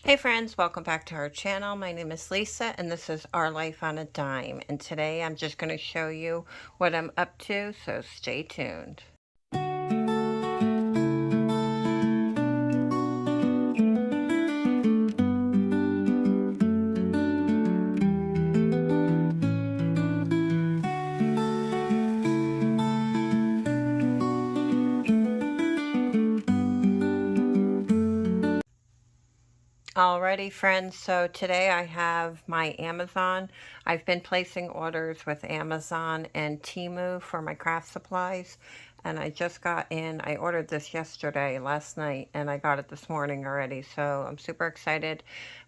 Hey friends, welcome back to our channel. My name is Lisa and this is Our Life on a Dime. And today I'm just going to show you what I'm up to, so stay tuned. Alrighty friends, so today I have my Amazon. I've been placing orders with Amazon and Temu for my craft supplies, and I just got in. I ordered this last night, and I got it this morning already, so I'm super excited.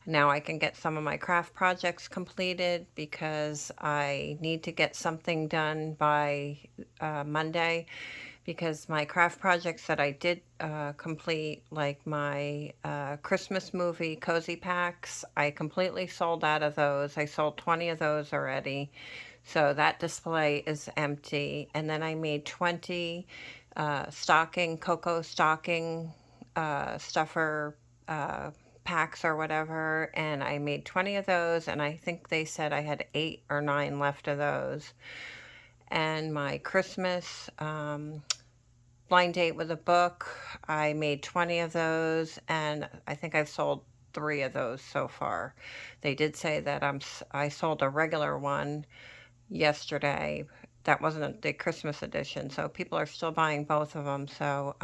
Now I can get some of my craft projects completed because I need to get something done by Monday, because my craft projects that I did complete, like my Christmas movie cozy packs, I completely sold out of those. I sold 20 of those already. So that display is empty. And then I made 20 cocoa stocking stuffer packs or whatever. And I made 20 of those. And I think they said I had 8 or 9 left of those. And my Christmas blind date with a book, I made 20 of those, and I think I've sold 3 of those so far. They did say that I sold a regular one yesterday. That wasn't the Christmas edition, so people are still buying both of them. So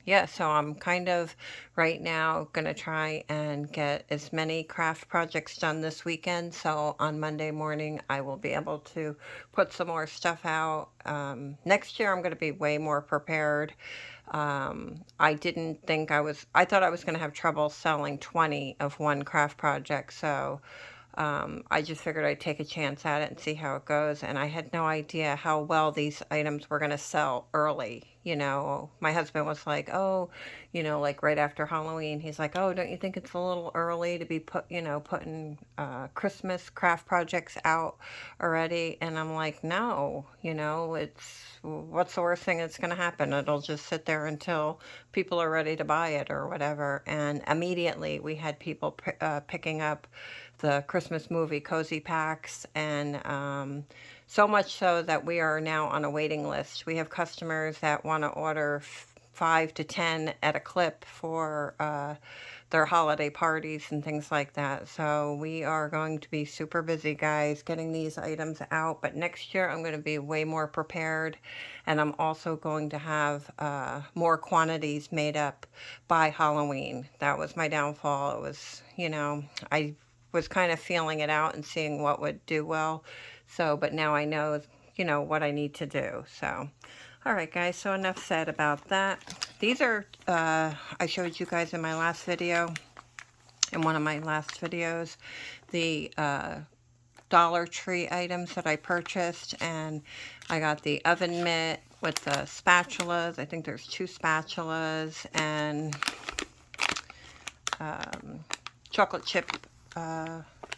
yeah, so I'm kind of right now gonna try and get as many craft projects done this weekend, so on Monday morning I will be able to put some more stuff out. Next year I'm gonna be way more prepared. I didn't think I thought I was gonna have trouble selling 20 of one craft project, so I just figured I'd take a chance at it and see how it goes. And I had no idea how well these items were going to sell early. You know, my husband was like, oh, like right after Halloween, he's like, oh, don't you think it's a little early to be putting Christmas craft projects out already? And I'm like, no, what's the worst thing that's going to happen? It'll just sit there until people are ready to buy it or whatever. And immediately we had people picking up the Christmas movie cozy packs, and so much so that we are now on a waiting list. We have customers that want to order 5 to 10 at a clip for their holiday parties and things like that. So we are going to be super busy, guys, getting these items out. But next year I'm going to be way more prepared, and I'm also going to have more quantities made up by Halloween. That was my downfall. It was, I was kind of feeling it out and seeing what would do well. So, but now I know, what I need to do. So, all right, guys, so enough said about that. These are, I showed you guys in my last video, in one of my last videos, the Dollar Tree items that I purchased, and I got the oven mitt with the spatulas. I think there's 2 spatulas, and chocolate chip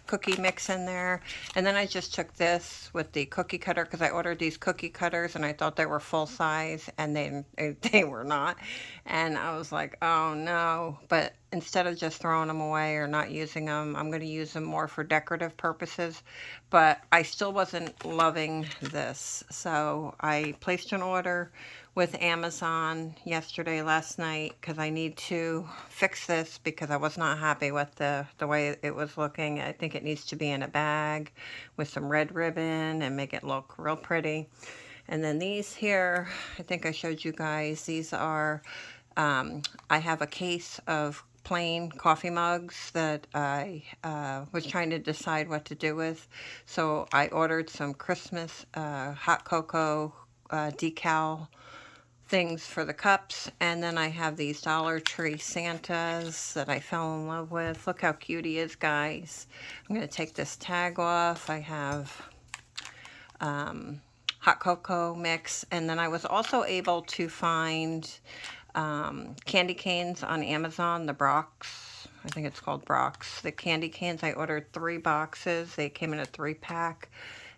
cookie mix in there. And then I just took this with the cookie cutter, because I ordered these cookie cutters and I thought they were full size, and they were not. And I was like, oh no. But instead of just throwing them away or not using them, I'm going to use them more for decorative purposes. But I still wasn't loving this, so I placed an order with Amazon last night, because I need to fix this, because I was not happy with the way it was looking. I think it needs to be in a bag with some red ribbon and make it look real pretty. And then these here, I think I showed you guys, these are, I have a case of plain coffee mugs that I was trying to decide what to do with. So I ordered some Christmas hot cocoa decal things for the cups, and then I have these Dollar Tree Santas that I fell in love with. Look how cute he is, guys. I'm going to take this tag off. I have hot cocoa mix, and then I was also able to find candy canes on Amazon, the Brock's. I think it's called Brock's. The candy canes, I ordered 3 boxes. They came in a 3-pack.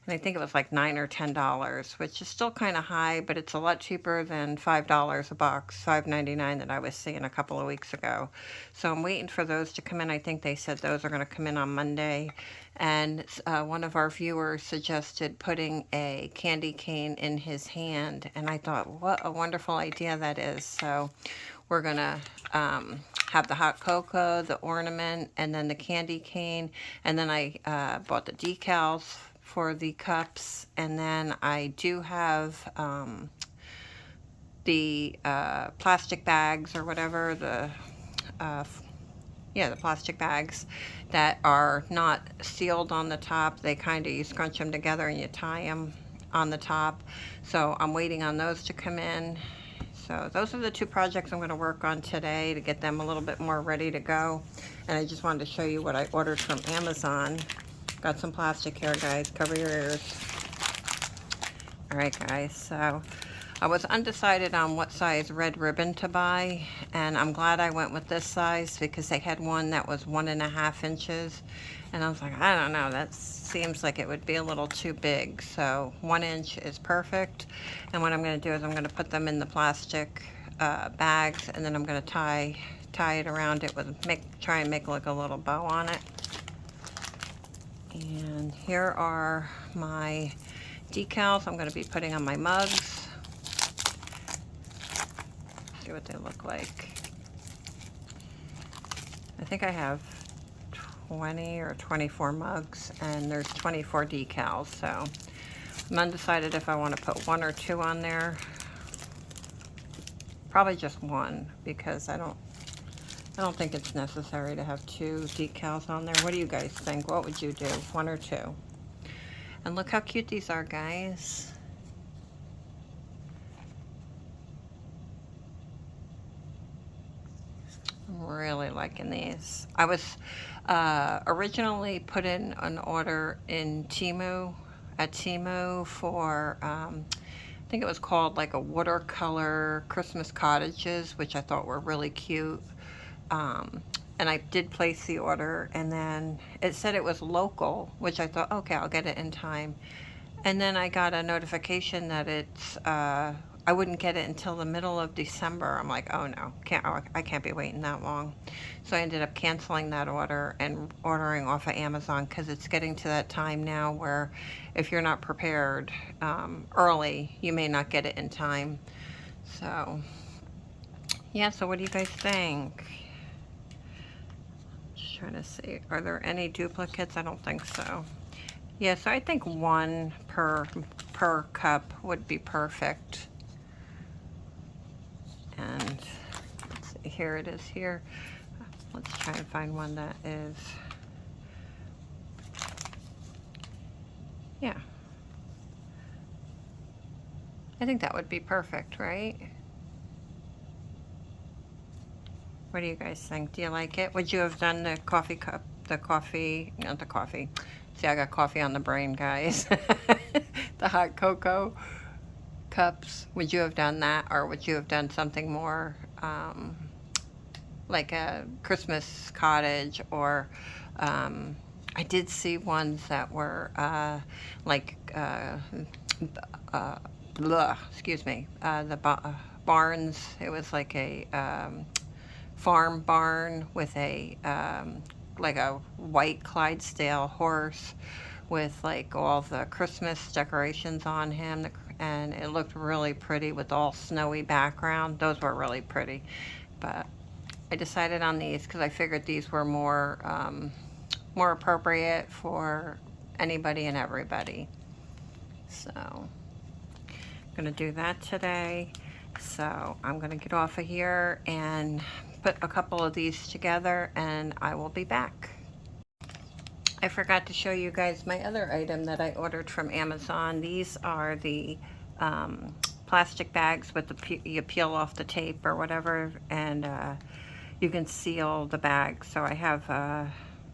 And I think it was like $9 or $10, which is still kind of high, but it's a lot cheaper than $5 a box, $5.99 that I was seeing a couple of weeks ago. So I'm waiting for those to come in. I think they said those are going to come in on Monday. And one of our viewers suggested putting a candy cane in his hand. And I thought, what a wonderful idea that is. So we're going to have the hot cocoa, the ornament, and then the candy cane. And then I bought the decals for the cups. And then I do have the plastic bags or whatever, the plastic bags that are not sealed on the top. They kind of, you scrunch them together and you tie them on the top. So I'm waiting on those to come in. So those are the two projects I'm going to work on today to get them a little bit more ready to go. And I just wanted to show you what I ordered from Amazon. Got some plastic here, guys. Cover your ears. All right, guys. So I was undecided on what size red ribbon to buy, and I'm glad I went with this size because they had one that was 1.5 inches, and I was like, I don't know, that seems like it would be a little too big. So 1 inch is perfect. And what I'm going to do is I'm going to put them in the plastic bags, and then I'm going to tie it around it with try and make like a little bow on it. And here are my decals I'm going to be putting on my mugs. See what they look like. I think I have 20 or 24 mugs, and there's 24 decals, so I'm undecided if I want to put 1 or 2 on there. Probably just 1, because I don't think it's necessary to have 2 decals on there. What do you guys think? What would you do? 1 or 2? And look how cute these are, guys. I'm really liking these. I was originally put in an order in at Temu for, I think it was called like a watercolor Christmas cottages, which I thought were really cute. And I did place the order, and then it said it was local, which I thought, okay, I'll get it in time. And then I got a notification that it's, I wouldn't get it until the middle of December. I'm like, oh no, I can't be waiting that long. So I ended up canceling that order and ordering off of Amazon, because it's getting to that time now where if you're not prepared early, you may not get it in time. So yeah, so what do you guys think? Just trying to see, are there any duplicates? I don't think so. Yeah, so I think 1 per cup would be perfect. And let's see, here it is here. Let's try and find one that is, yeah. I think that would be perfect, right? What do you guys think? Do you like it? Would you have done the coffee cup, not the coffee. See, I got coffee on the brain, guys. The hot cocoa cups. Would you have done that, or would you have done something more like a Christmas cottage? Or I did see ones that were the barns. It was like a farm barn with a like a white Clydesdale horse with like all the Christmas decorations on him, and it looked really pretty with all snowy background. Those were really pretty, but I decided on these because I figured these were more appropriate for anybody and everybody. So I'm gonna do that today. So I'm gonna get off of here and put a couple of these together, and I will be back. I forgot to show you guys my other item that I ordered from Amazon. These are the plastic bags with you peel off the tape or whatever, and you can seal the bag. So I have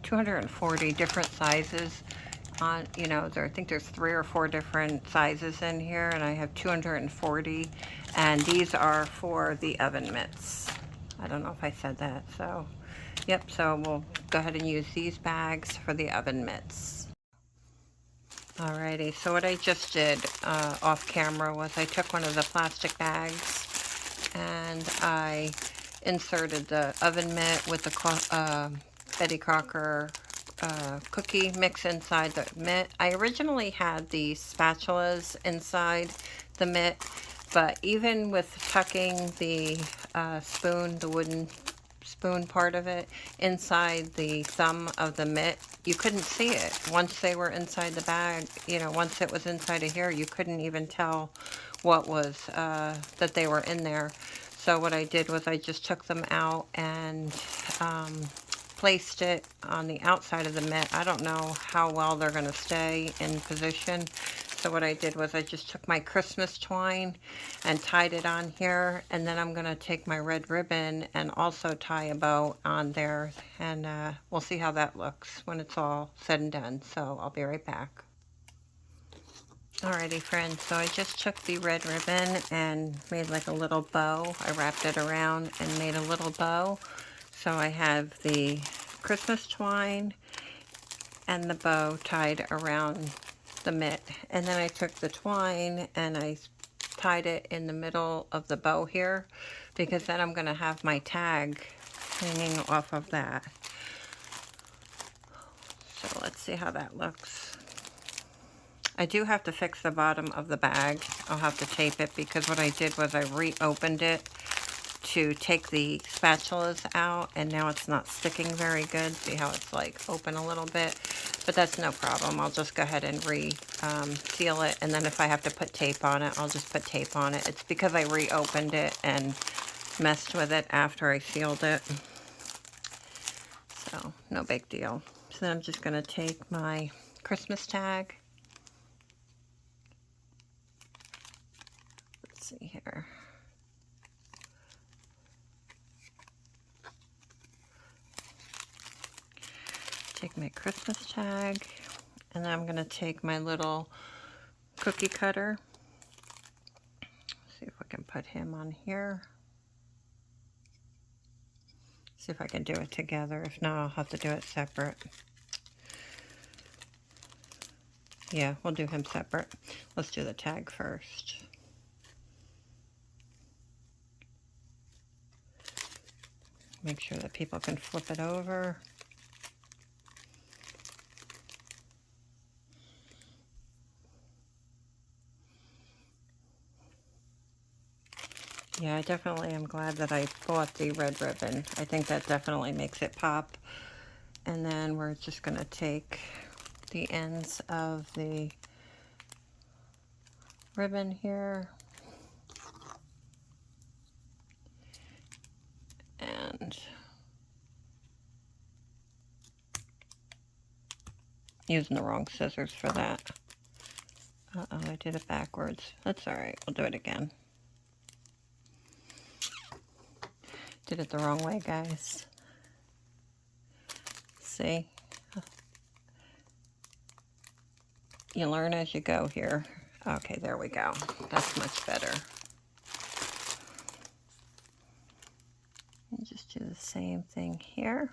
240 different sizes on, I think there's 3 or 4 different sizes in here, and I have 240, and these are for the oven mitts. I don't know if I said that. So yep, so we'll go ahead and use these bags for the oven mitts. Alrighty, so what I just did off camera was I took one of the plastic bags and I inserted the oven mitt with the Betty Crocker cookie mix inside the mitt. I originally had the spatulas inside the mitt, but even with tucking the spoon, the wooden spoon part of it, inside the thumb of the mitt, you couldn't see it. Once they were inside the bag, you know, once it was inside of here, you couldn't even tell what was, that they were in there. So what I did was I just took them out and placed it on the outside of the mitt. I don't know how well they're going to stay in position. So what I did was I just took my Christmas twine and tied it on here, and then I'm going to take my red ribbon and also tie a bow on there, and we'll see how that looks when it's all said and done. So I'll be right back. Alrighty friends, so I just took the red ribbon and made like a little bow. I wrapped it around and made a little bow. So I have the Christmas twine and the bow tied around the mitt, and then I took the twine and I tied it in the middle of the bow here, because then I'm going to have my tag hanging off of that. So let's see how that looks. I do have to fix the bottom of the bag. I'll have to tape it, because what I did was I reopened it to take the spatulas out, and now it's not sticking very good. See how it's like open a little bit? But that's no problem. I'll just go ahead and seal it, and then if I have to put tape on it, I'll just put tape on it. It's because I reopened it and messed with it after I sealed it. So, no big deal. So then I'm just going to take my Christmas tag. Let's see here. Take my Christmas tag, and then I'm going to take my little cookie cutter. See if I can put him on here. See if I can do it together. If not, I'll have to do it separate. Yeah, we'll do him separate. Let's do the tag first. Make sure that people can flip it over. Yeah, I definitely am glad that I bought the red ribbon. I think that definitely makes it pop. And then we're just going to take the ends of the ribbon here and using the wrong scissors for that. Uh-oh, I did it backwards. That's all right. We'll do it again. Did it the wrong way, guys. See? You learn as you go here. Okay, there we go. That's much better. And just do the same thing here.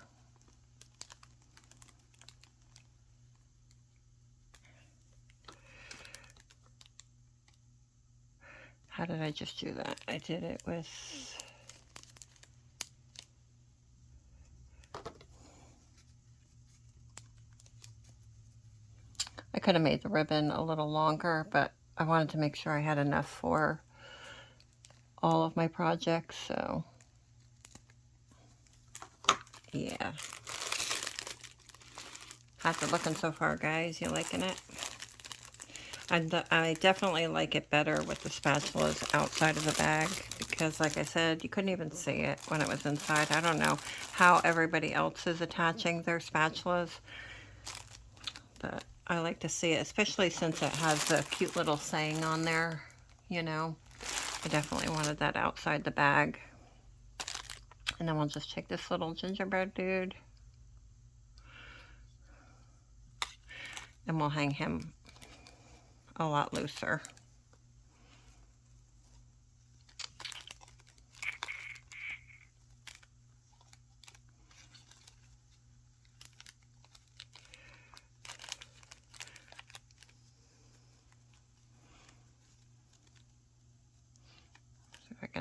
How did I just do that? I did it with... I could have made the ribbon a little longer, but I wanted to make sure I had enough for all of my projects, so yeah. How's it looking so far, guys? You liking it? I definitely like it better with the spatulas outside of the bag, because like I said, you couldn't even see it when it was inside. I don't know how everybody else is attaching their spatulas, but I like to see it, especially since it has the cute little saying on there, you know. I definitely wanted that outside the bag. And then we'll just take this little gingerbread dude and we'll hang him a lot looser.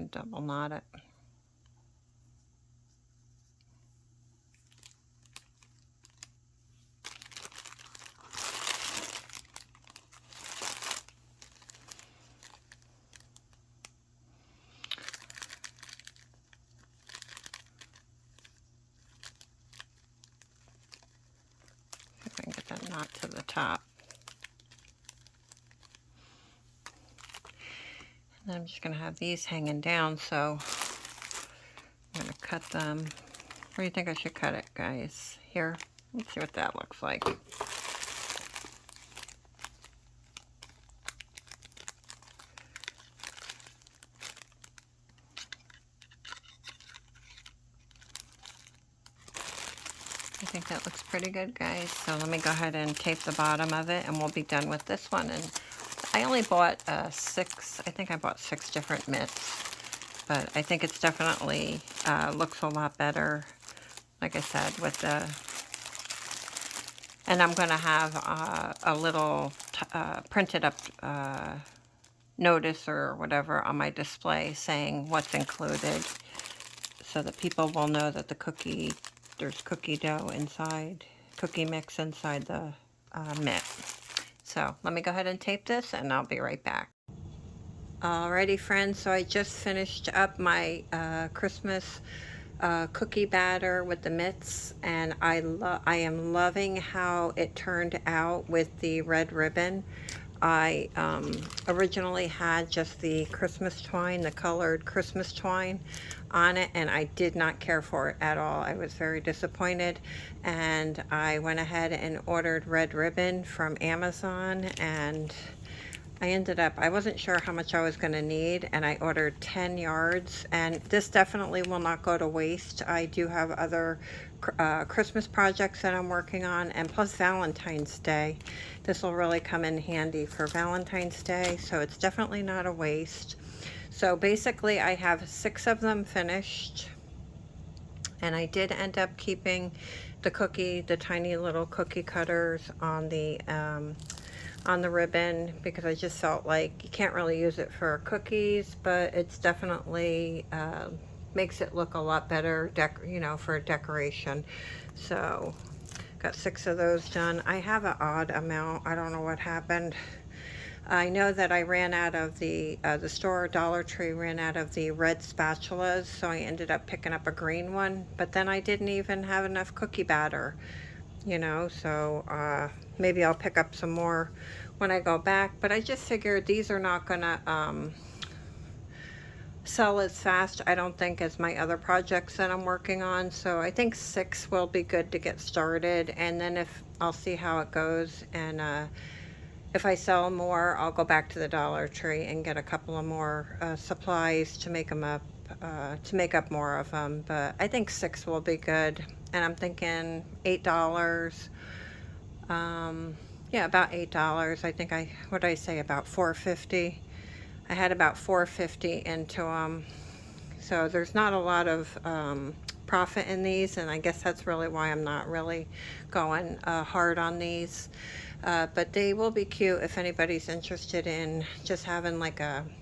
can double knot it. If I can get that knot to the top. And I'm just going to have these hanging down, so I'm going to cut them. Where do you think I should cut it, guys? Here? Let's see what that looks like. I think that looks pretty good, guys. So let me go ahead and tape the bottom of it, and we'll be done with this one. And I only bought I think I bought 6 different mitts, but I think it's definitely looks a lot better, like I said, with the, and I'm going to have a little printed up notice or whatever on my display saying what's included, so that people will know that there's cookie dough inside, cookie mix inside the mitt. So let me go ahead and tape this, and I'll be right back. Alrighty, friends, so I just finished up my Christmas cookie batter with the mitts, and I am loving how it turned out with the red ribbon. I originally had just the Christmas twine, the colored Christmas twine on it, and I did not care for it at all. I was very disappointed, and I went ahead and ordered red ribbon from Amazon, and I wasn't sure how much I was going to need, and I ordered 10 yards, and this definitely will not go to waste. I do have other Christmas projects that I'm working on, and plus Valentine's Day. This will really come in handy for Valentine's Day, so it's definitely not a waste. So basically I have 6 of them finished, and I did end up keeping the tiny little cookie cutters on the ribbon, because I just felt like you can't really use it for cookies, but it's definitely makes it look a lot better, for decoration. So got 6 of those done. I have an odd amount. I don't know what happened. I know that I ran out of the store, Dollar Tree, ran out of the red spatulas, so I ended up picking up a green one, but then I didn't even have enough cookie batter, so maybe I'll pick up some more when I go back. But I just figured these are not gonna sell as fast, I don't think, as my other projects that I'm working on. So I think 6 will be good to get started, and then I'll see how it goes, and if I sell more, I'll go back to the Dollar Tree and get a couple of more supplies to make them up, to make up more of them. But I think 6 will be good, and I'm thinking $8. Yeah, about $8. I think what did I say, about $4.50? I had about $4.50 into them. So there's not a lot of profit in these, and I guess that's really why I'm not really going hard on these. But they will be cute if anybody's interested in just having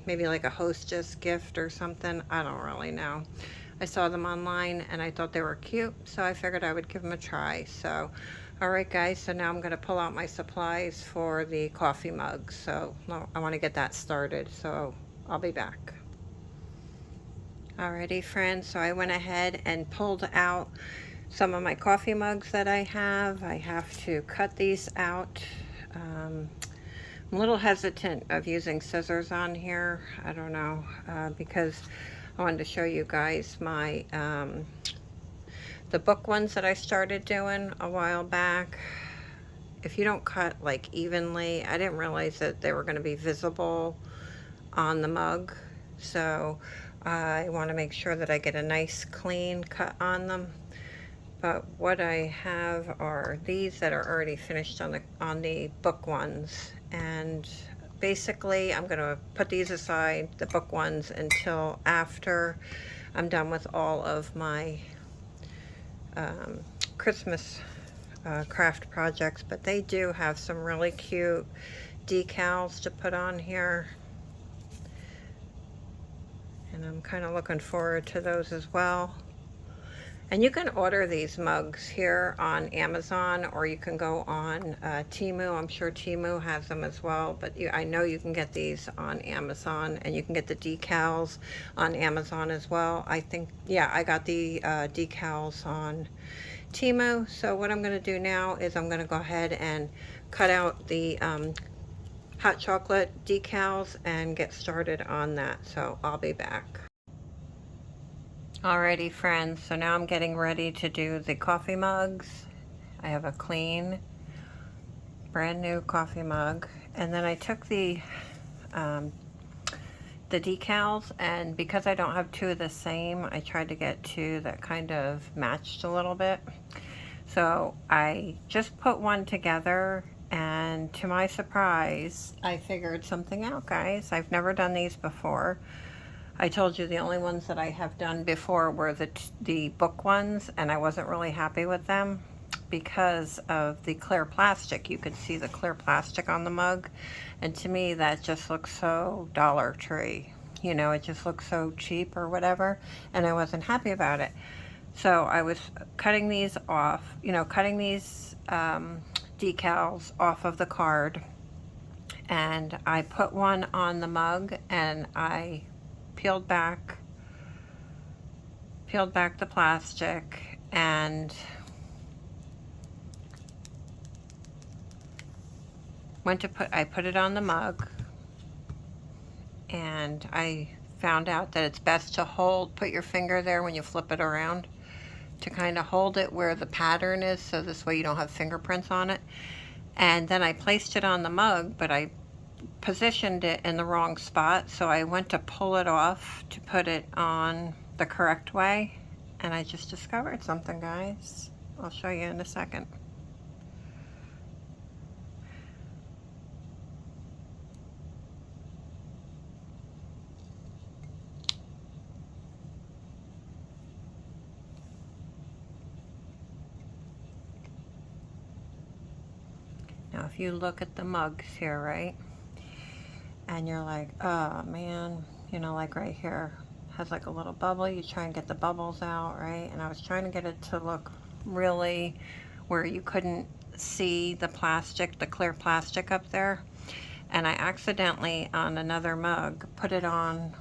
maybe like a hostess gift or something. I don't really know. I saw them online and I thought they were cute, so I figured I would give them a try. So, alright guys, so now I'm going to pull out my supplies for the coffee mugs. So I want to get that started, so I'll be back. Alrighty, friends, so I went ahead and pulled out some of my coffee mugs that I have. I have to cut these out. I'm a little hesitant of using scissors on here. I don't know, because I wanted to show you guys my the book ones that I started doing a while back. If you don't cut like evenly, I didn't realize that they were going to be visible on the mug. So I want to make sure that I get a nice clean cut on them. But what I have are these that are already finished on the book ones, and basically I'm going to put these aside, the book ones, until after I'm done with all of my Christmas craft projects. But they do have some really cute decals to put on here, and I'm kind of looking forward to those as well. And you can order these mugs here on Amazon, or you can go on Temu. I'm sure Temu has them as well, but I know you can get these on Amazon, and you can get the decals on Amazon as well. I think, yeah, I got the decals on Temu. So what I'm going to do now is I'm going to go ahead and cut out the hot chocolate decals and get started on that. So I'll be back. Alrighty friends, so now I'm getting ready to do the coffee mugs. I have a clean, brand new coffee mug, and then I took the decals, and because I don't have two of the same, I tried to get two that kind of matched a little bit. So I just put one together, and to my surprise, I figured something out, guys. I've never done these before. I told you the only ones that I have done before were the book ones, and I wasn't really happy with them because of the clear plastic. You could see the clear plastic on the mug, and to me that just looks so Dollar Tree. You know, it just looks so cheap or whatever, and I wasn't happy about it. So I was cutting these off, you know, cutting these decals off of the card, and I put one on the mug, and I peeled back the plastic, and I put it on the mug, and I found out that it's best to put your finger there when you flip it around to kind of hold it where the pattern is, so this way you don't have fingerprints on it. And then I placed it on the mug, but I positioned it in the wrong spot, so I went to pull it off to put it on the correct way, and I just discovered something, guys. I'll show you in a second. Now if you look at the mugs here, right, and you're like, oh man, you know, like right here has like a little bubble, you try and get the bubbles out, right? And I was trying to get it to look really where you couldn't see the plastic, the clear plastic up there, and I accidentally on another mug put it on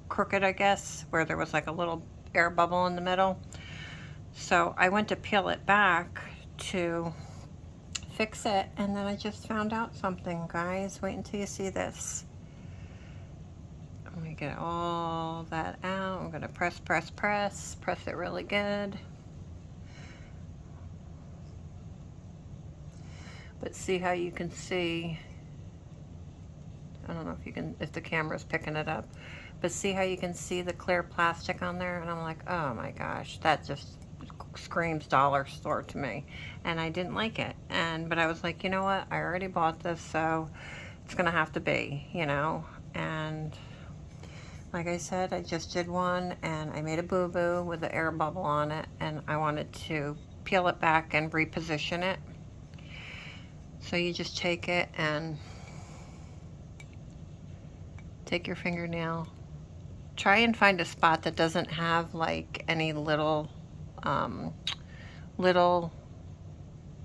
crooked, I guess, where there was like a little air bubble in the middle. So I went to peel it back to fix it, and then I just found out something, guys. Wait until you see this. I'm gonna get all that out. I'm gonna press it really good. But see how you can see, I don't know if the camera's picking it up, but see how you can see the clear plastic on there? And I'm like, oh my gosh, that just screams dollar store to me, and I didn't like it. But I was like, you know what, I already bought this, so it's gonna have to be, you know. And like I said, I just did one, and I made a boo-boo with the air bubble on it, and I wanted to peel it back and reposition it. So you just take it and take your fingernail, try and find a spot that doesn't have like any little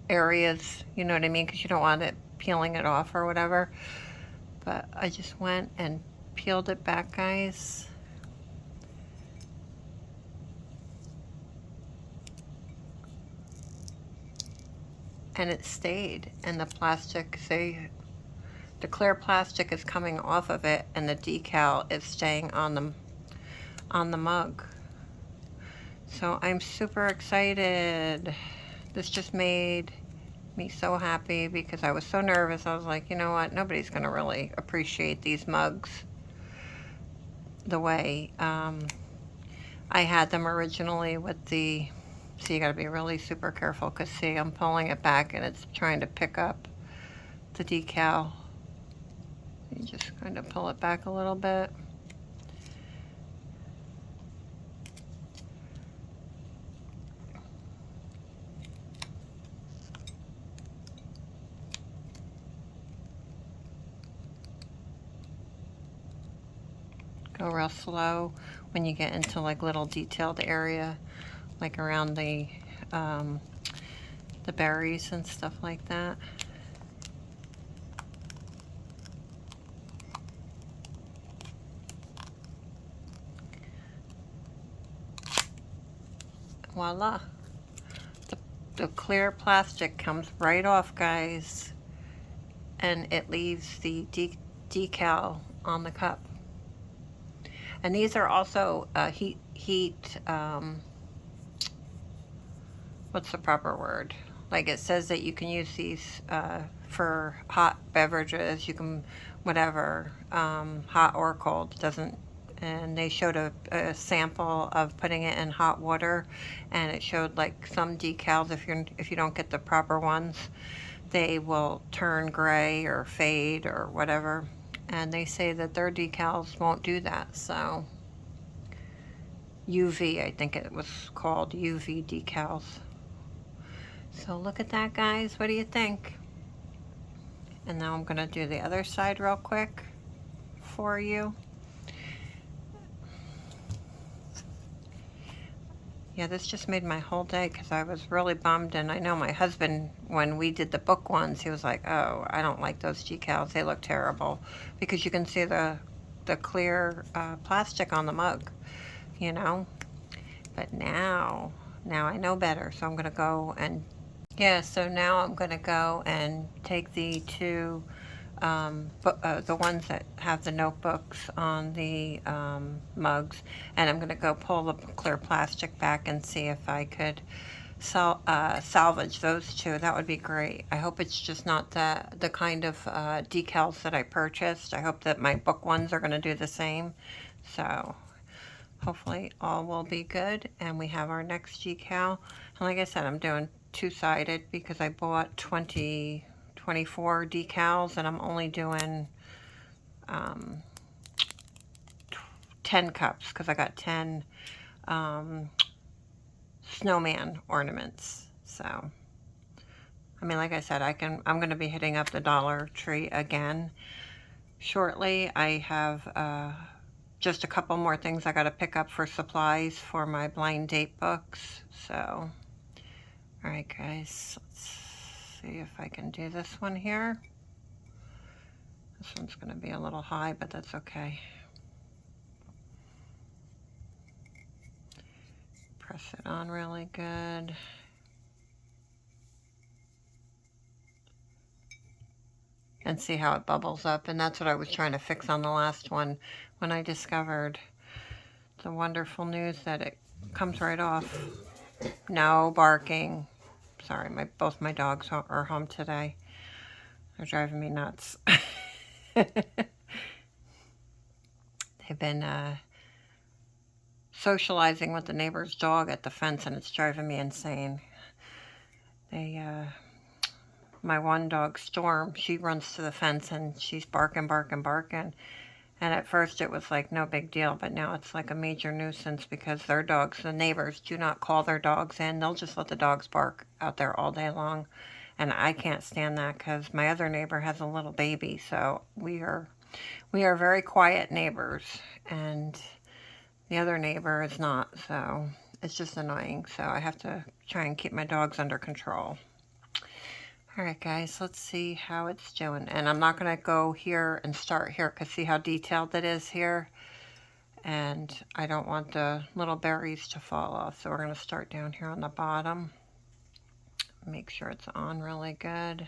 areas, you know what I mean, because you don't want it peeling it off or whatever. But I just went and peeled it back, guys. And it stayed, and the plastic, see, the clear plastic is coming off of it, and the decal is staying on the mug. So I'm super excited. This just made me so happy because I was so nervous. I was like, you know what, nobody's gonna really appreciate these mugs the way I had them originally with the, so you gotta be really super careful, because see, I'm pulling it back and it's trying to pick up the decal. You just kind of pull it back a little bit. Go real slow when you get into like little detailed area, like around the berries and stuff like that. Voila. The clear plastic comes right off, guys, and it leaves the decal on the cup. And these are also what's the proper word? Like, it says that you can use these for hot beverages. You can, whatever, hot or cold. Doesn't. And they showed a sample of putting it in hot water, and it showed like some decals, if you don't get the proper ones, they will turn gray or fade or whatever. And they say that their decals won't do that. So UV, I think it was called UV decals. So look at that, guys. What do you think? And now I'm going to do the other side real quick for you. Yeah, this just made my whole day because I was really bummed. And I know my husband, when we did the book ones, he was like, oh, I don't like those decals. They look terrible. Because you can see the clear plastic on the mug, you know. But now I know better. So I'm going to go and, yeah, so now I'm going to go and take the two, the ones that have the notebooks on the mugs, and I'm going to go pull the clear plastic back and see if I could salvage those two. That would be great. I hope it's just not the kind of decals that I purchased. I hope that my book ones are going to do the same. So hopefully all will be good, and we have our next decal. And like I said, I'm doing two-sided because I bought 24 decals, and I'm only doing 10 cups because I got 10 snowman ornaments. So I mean, like I said, I'm going to be hitting up the Dollar Tree again shortly. I have just a couple more things I got to pick up for supplies for my blind date books. So all right, guys, let's see if I can do this one here. This one's going to be a little high, but that's okay. Press it on really good. And see how it bubbles up. And that's what I was trying to fix on the last one when I discovered the wonderful news that it comes right off. No barking. Sorry, both my dogs are home today. They're driving me nuts. They've been socializing with the neighbor's dog at the fence, and it's driving me insane. My one dog, Storm, she runs to the fence and she's barking. And at first it was like no big deal, but now it's like a major nuisance because their dogs, the neighbors, do not call their dogs in. They'll just let the dogs bark out there all day long. And I can't stand that because my other neighbor has a little baby. So we are very quiet neighbors, and the other neighbor is not. So it's just annoying. So I have to try and keep my dogs under control. All right, guys, let's see how it's doing. And I'm not going to go here and start here because see how detailed it is here? And I don't want the little berries to fall off. So we're going to start down here on the bottom. Make sure it's on really good.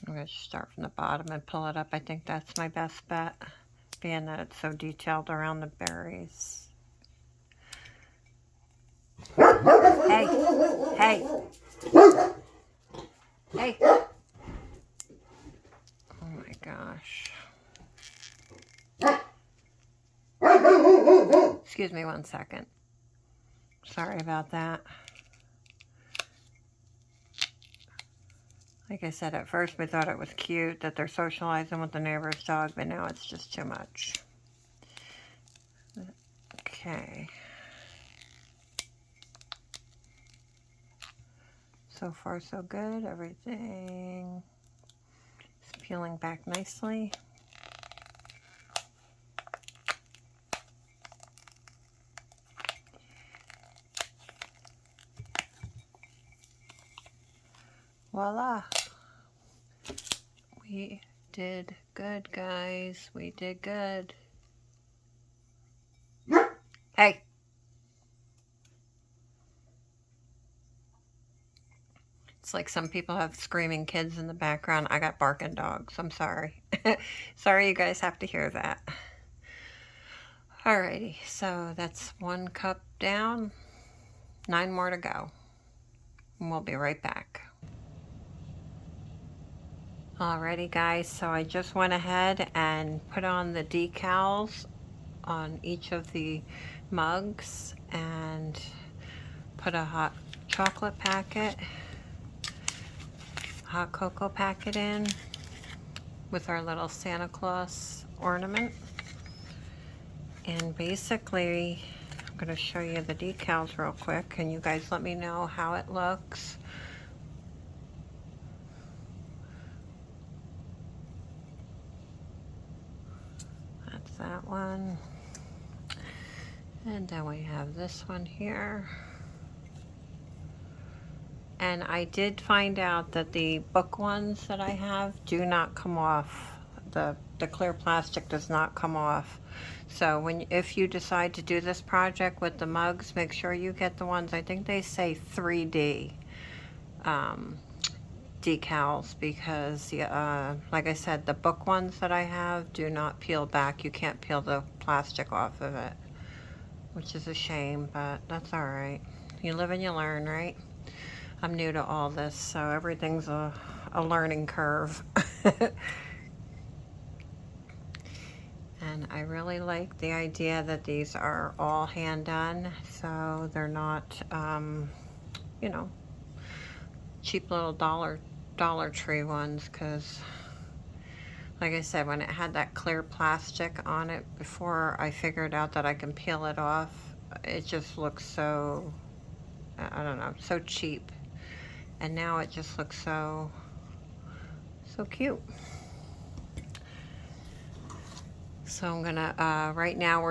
I'm going to start from the bottom and pull it up. I think that's my best bet, being that it's so detailed around the berries. Hey, hey, hey. Oh my gosh. Excuse me one second. Sorry about that. Like I said, at first we thought it was cute that they're socializing with the neighbor's dog, but now it's just too much. Okay. So far so good. Everything is peeling back nicely. Voila. We did good, guys. We did good. Hey. It's like some people have screaming kids in the background. I got barking dogs. I'm sorry. Sorry you guys have to hear that. Alrighty, so that's 1 cup down. 9 more to go. And we'll be right back. Alrighty guys, so I just went ahead and put on the decals on each of the mugs and put a hot chocolate packet, hot cocoa packet in with our little Santa Claus ornament. And basically, I'm going to show you the decals real quick and you guys let me know how it looks. That's that one. And then we have this one here. And I did find out that the book ones that I have do not come off. The clear plastic does not come off. So if you decide to do this project with the mugs, make sure you get the ones, I think they say 3D decals, because like I said, the book ones that I have do not peel back. You can't peel the plastic off of it, which is a shame, but that's all right. You live and you learn, right? I'm new to all this, so everything's a learning curve. And I really like the idea that these are all hand done, so they're not, you know, cheap little Dollar Tree ones, because like I said, when it had that clear plastic on it before I figured out that I can peel it off, it just looks so, I don't know, so cheap. And now it just looks so cute. So I'm gonna, right now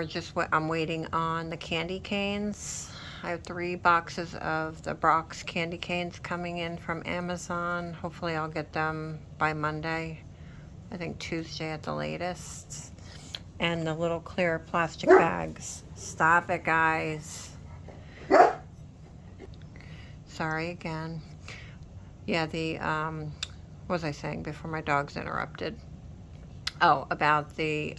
I'm waiting on the candy canes. I have 3 boxes of the Brock's candy canes coming in from Amazon. Hopefully I'll get them by Monday. I think Tuesday at the latest. And the little clear plastic bags. Stop it, guys. Sorry again. Yeah, what was I saying before my dogs interrupted? Oh, about the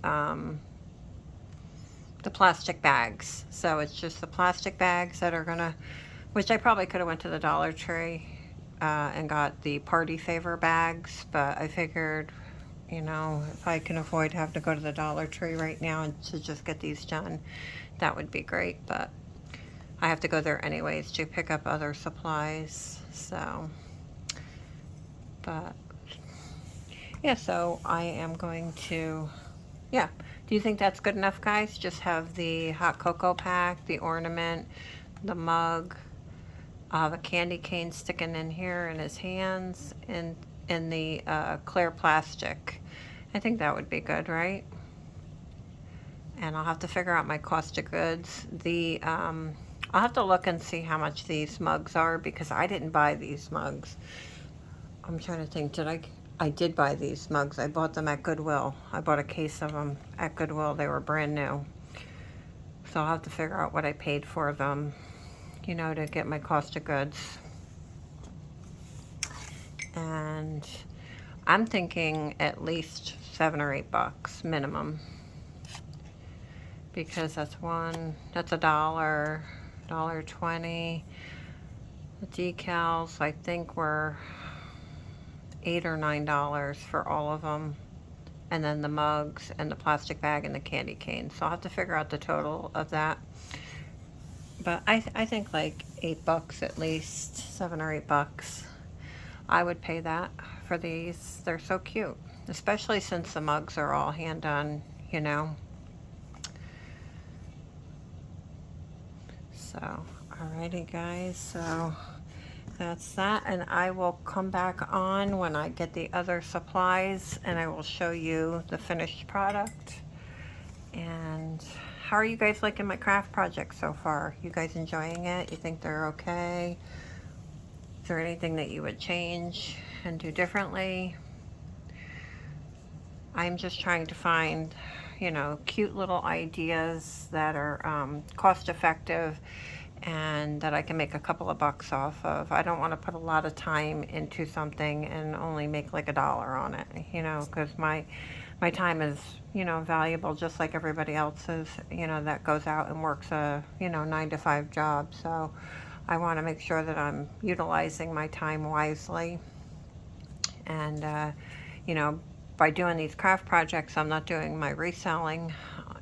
plastic bags. So it's just the plastic bags that are gonna, which I probably could have went to the Dollar Tree and got the party favor bags, but I figured, you know, if I can avoid having to go to the Dollar Tree right now and to just get these done, that would be great. But I have to go there anyways to pick up other supplies. So, but yeah, so I am going to, yeah. Do you think that's good enough, guys? Just have the hot cocoa pack, the ornament, the mug, the candy cane sticking in here in his hands, and in the clear plastic. I think that would be good, right? And I'll have to figure out my cost of goods. I'll have to look and see how much these mugs are, because I didn't buy these mugs. I'm trying to think, I did buy these mugs. I bought them at Goodwill. I bought a case of them at Goodwill. They were brand new. So I'll have to figure out what I paid for them, you know, to get my cost of goods. And I'm thinking at least $7 or $8 minimum, because that's a $1, $1.20. The decals, I think, were $8 or $9 for all of them, and then the mugs and the plastic bag and the candy cane. So I'll have to figure out the total of that. But I think like $8 at least, $7 or $8. I would pay that for these. They're so cute, especially since the mugs are all hand done, you know. So, alrighty guys, so that's that, and I will come back on when I get the other supplies and I will show you the finished product. And how are you guys liking my craft project so far? You guys enjoying it? You think they're okay? Is there anything that you would change and do differently? I'm just trying to find, you know, cute little ideas that are cost effective and that I can make a couple of bucks off of. I don't want to put a lot of time into something and only make like $1 on it, you know, because my time is, you know, valuable just like everybody else's, you know, that goes out and works a, you know, 9 to 5 job. So I want to make sure that I'm utilizing my time wisely. And, you know, by doing these craft projects, I'm not doing my reselling.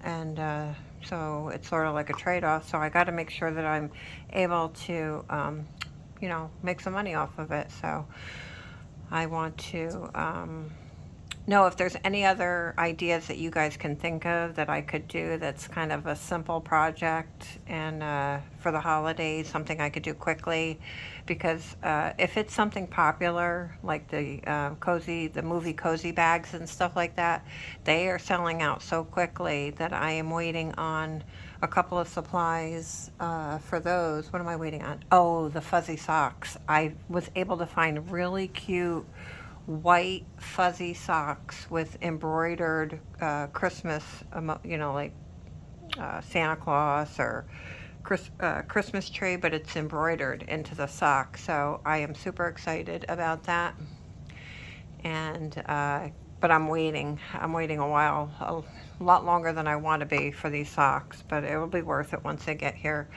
And so it's sort of like a trade-off. So I got to make sure that I'm able to, you know, make some money off of it. So I want to know if there's any other ideas that you guys can think of that I could do that's kind of a simple project and for the holidays, something I could do quickly. Because if it's something popular, like the movie cozy bags and stuff like that, they are selling out so quickly that I am waiting on a couple of supplies for those. What am I waiting on? Oh, the fuzzy socks. I was able to find really cute white fuzzy socks with embroidered Christmas, you know, like Santa Claus or Christmas tree, but it's embroidered into the sock. So I am super excited about that. And but I'm waiting a while, a lot longer than I want to be for these socks, but it will be worth it once they get here.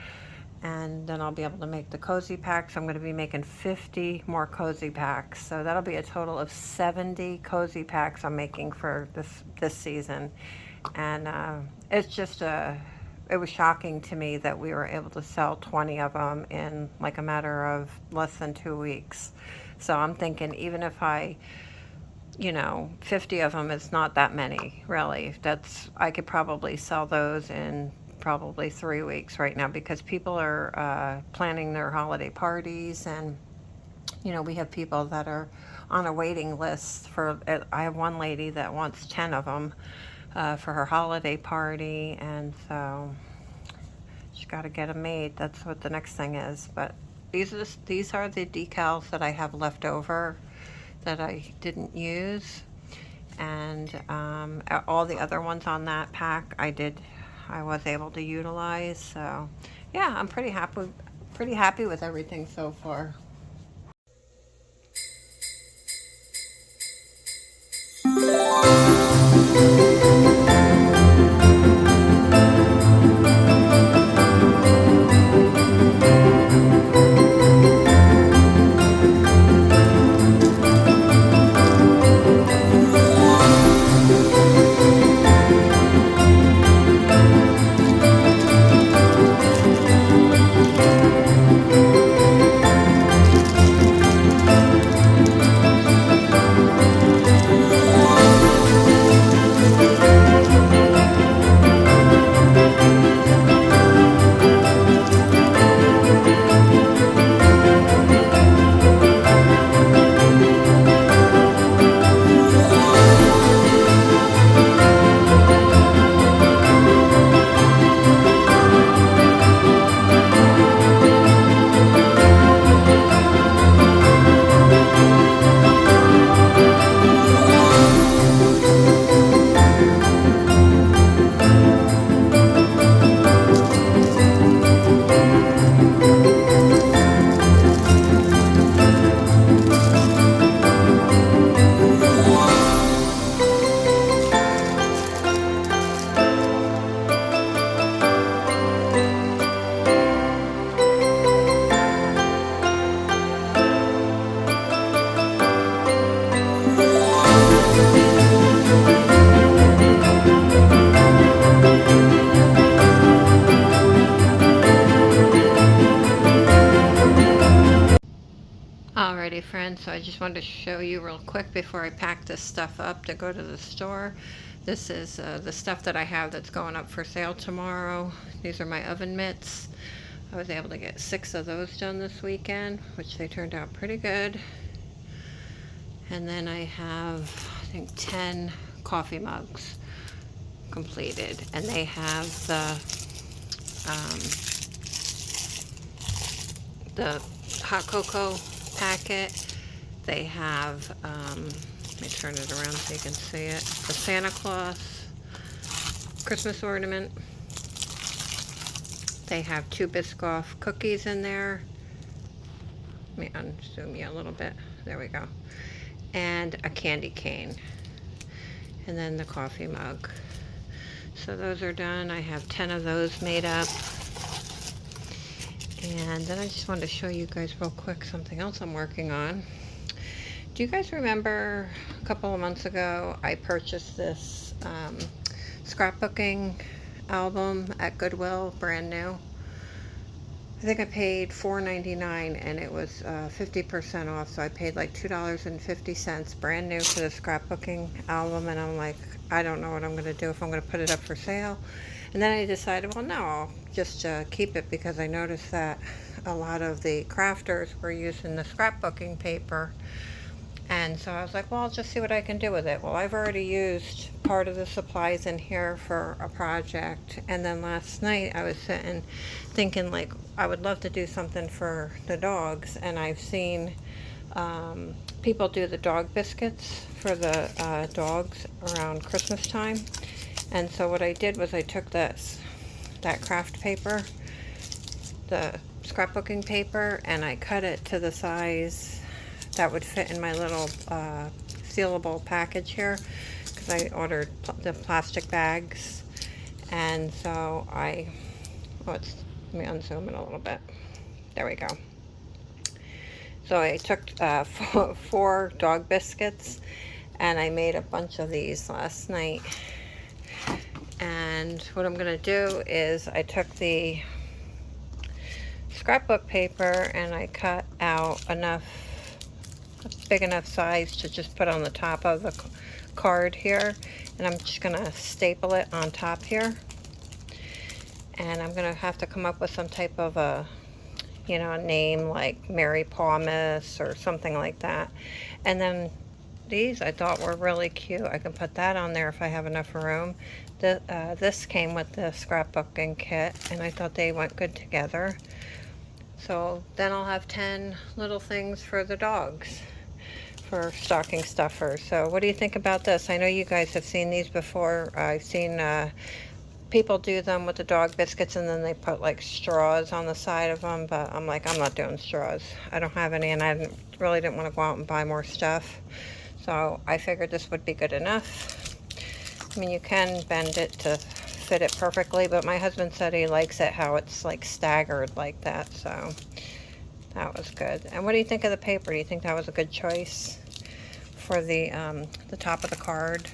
And then I'll be able to make the cozy packs. I'm going to be making 50 more cozy packs, so that'll be a total of 70 cozy packs I'm making for this season. And it's just it was shocking to me that we were able to sell 20 of them in like a matter of less than 2 weeks. So I'm thinking, even if you know, 50 of them is not that many, really. I could probably sell those in probably 3 weeks right now, because people are planning their holiday parties, and you know, we have people that are on a waiting list for. I have one lady that wants 10 of them for her holiday party, and so she's got to get them made. That's what the next thing is. But these are the decals that I have left over that I didn't use, and all the other ones on that pack I was able to utilize. So yeah, I'm pretty happy with everything so far. Alrighty friends, so I just wanted to show you real quick before I pack this stuff up to go to the store. This is the stuff that I have that's going up for sale tomorrow. These are my oven mitts. I was able to get 6 of those done this weekend, which they turned out pretty good. And then I have, I think, 10 coffee mugs completed. And they have the hot cocoa packet. They have, let me turn it around so you can see it, the Santa Claus Christmas ornament. They have 2 Biscoff cookies in there. Let me unzoom you a little bit. There we go. And a candy cane. And then the coffee mug. So those are done. I have 10 of those made up. And then I just wanted to show you guys real quick something else I'm working on. Do you guys remember a couple of months ago I purchased this scrapbooking album at Goodwill, brand new? I think I paid $4.99 and it was 50% off, so I paid like $2.50 brand new for the scrapbooking album. And I'm like, I don't know what I'm going to do, if I'm going to put it up for sale. And then I decided, well, no, I'll just keep it, because I noticed that a lot of the crafters were using the scrapbooking paper. And so I was like, well, I'll just see what I can do with it. Well, I've already used part of the supplies in here for a project. And then last night I was sitting thinking, like, I would love to do something for the dogs. And I've seen people do the dog biscuits for the dogs around Christmas time. And so what I did was I took that craft paper, the scrapbooking paper, and I cut it to the size that would fit in my little sealable package here, because I ordered the plastic bags. And so let me unzoom it a little bit. There we go. So I took 4 dog biscuits, and I made a bunch of these last night. And what I'm going to do is I took the scrapbook paper and I cut out a big enough size to just put on the top of the card here, and I'm just going to staple it on top here. And I'm going to have to come up with some type of a name like Mary Palmas or something like that. And then these I thought were really cute. I can put that on there if I have enough room. This came with the scrapbooking kit, and I thought they went good together. So then I'll have 10 little things for the dogs, for stocking stuffers. So what do you think about this? I know you guys have seen these before. I've seen people do them with the dog biscuits, and then they put like straws on the side of them, but I'm like, I'm not doing straws. I don't have any, and I really didn't want to go out and buy more stuff. So I figured this would be good enough. I mean, you can bend it to fit it perfectly, but my husband said he likes it how it's like staggered like that, so that was good. And what do you think of the paper? Do you think that was a good choice for the top of the card?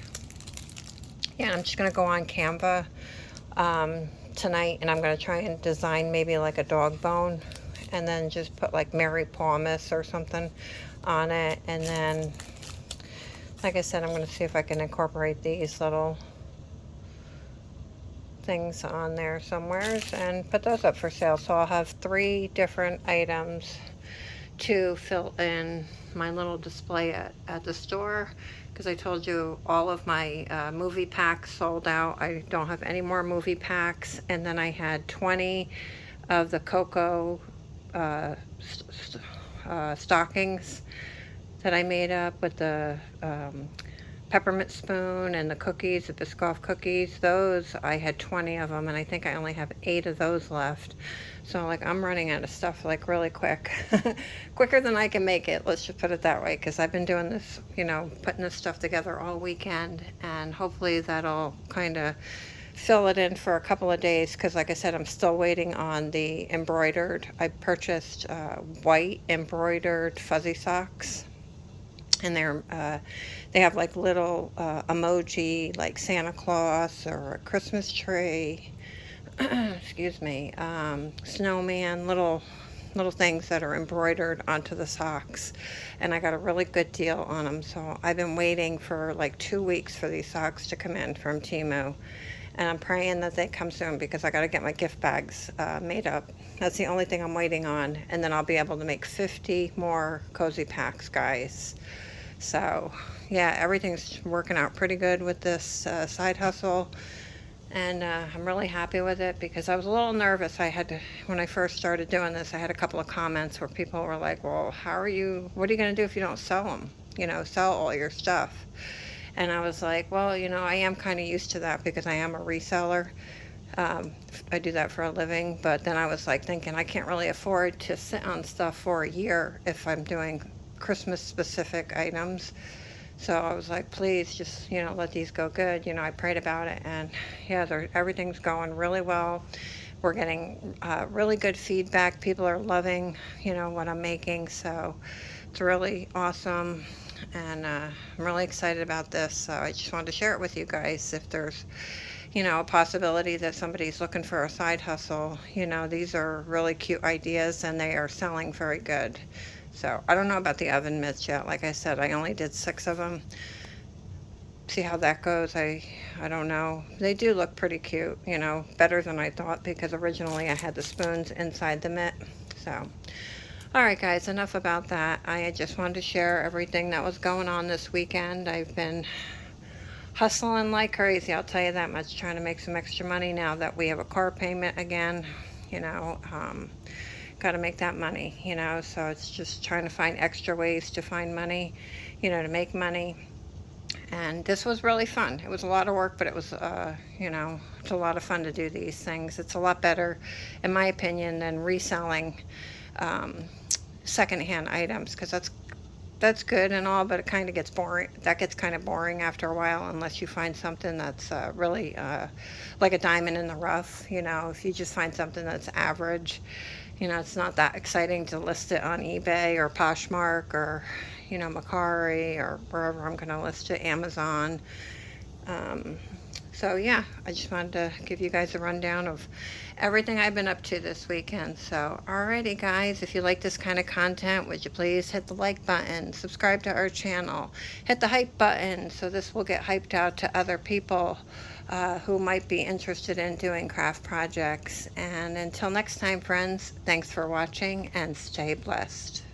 Yeah, I'm just going to go on Canva tonight, and I'm going to try and design maybe like a dog bone, and then just put like Mary Palmas or something on it. And then, like I said, I'm going to see if I can incorporate these little things on there somewhere and put those up for sale. So I'll have 3 different items to fill in my little display at the store, because I told you all of my movie packs sold out. I don't have any more movie packs. And then I had 20 of the cocoa stockings that I made up with the peppermint spoon and the cookies, the Biscoff cookies. Those, I had 20 of them, and I think I only have 8 of those left. So like, I'm running out of stuff like really quick. Quicker than I can make it, let's just put it that way, because I've been doing this, putting this stuff together all weekend, and hopefully that'll kind of fill it in for a couple of days, because like I said, I'm still waiting on the embroidered. I purchased white embroidered fuzzy socks, and they have like little emoji, like Santa Claus or a Christmas tree, excuse me, snowman, little things that are embroidered onto the socks. And I got a really good deal on them. So I've been waiting for like 2 weeks for these socks to come in from Temu. and I'm praying that they come soon because I got to get my gift bags made up. That's the only thing I'm waiting on, and then I'll be able to make 50 more cozy packs, guys. So yeah, everything's working out pretty good with this side hustle, and I'm really happy with it because I was a little nervous. When I first started doing this, I had a couple of comments where people were like, well, what are you going to do if you don't sell them? Sell all your stuff. And I was like, well, I am kind of used to that because I am a reseller. Um, I do that for a living, but then I was like thinking I can't really afford to sit on stuff for a year if I'm doing Christmas specific items. So I was like, please just, let these go good. I prayed about it, and yeah, everything's going really well. We're getting really good feedback. People are loving, what I'm making. So it's really awesome. And I'm really excited about this. So I just wanted to share it with you guys. If there's, a possibility that somebody's looking for a side hustle, these are really cute ideas and they are selling very good. So I don't know about the oven mitts yet. Like I said, I only did 6 of them. See how that goes. I don't know. They do look pretty cute, better than I thought because originally I had the spoons inside the mitt. So, all right, guys, enough about that. I just wanted to share everything that was going on this weekend. I've been hustling like crazy, I'll tell you that much, trying to make some extra money now that we have a car payment again. Got to make that money, so it's just trying to find extra ways to find money, to make money. And this was really fun. It was a lot of work, but it was, it's a lot of fun to do these things. It's a lot better, in my opinion, than reselling secondhand items, because that's good and all, but it kind of gets boring. That gets kind of boring after a while, unless you find something that's really like a diamond in the rough. If you just find something that's average, it's not that exciting to list it on eBay or Poshmark or, Mercari or wherever I'm going to list it, Amazon. So yeah, I just wanted to give you guys a rundown of everything I've been up to this weekend. So alrighty, guys, if you like this kind of content, would you please hit the like button, subscribe to our channel, hit the hype button so this will get hyped out to other people who might be interested in doing craft projects. And until next time, friends, thanks for watching and stay blessed.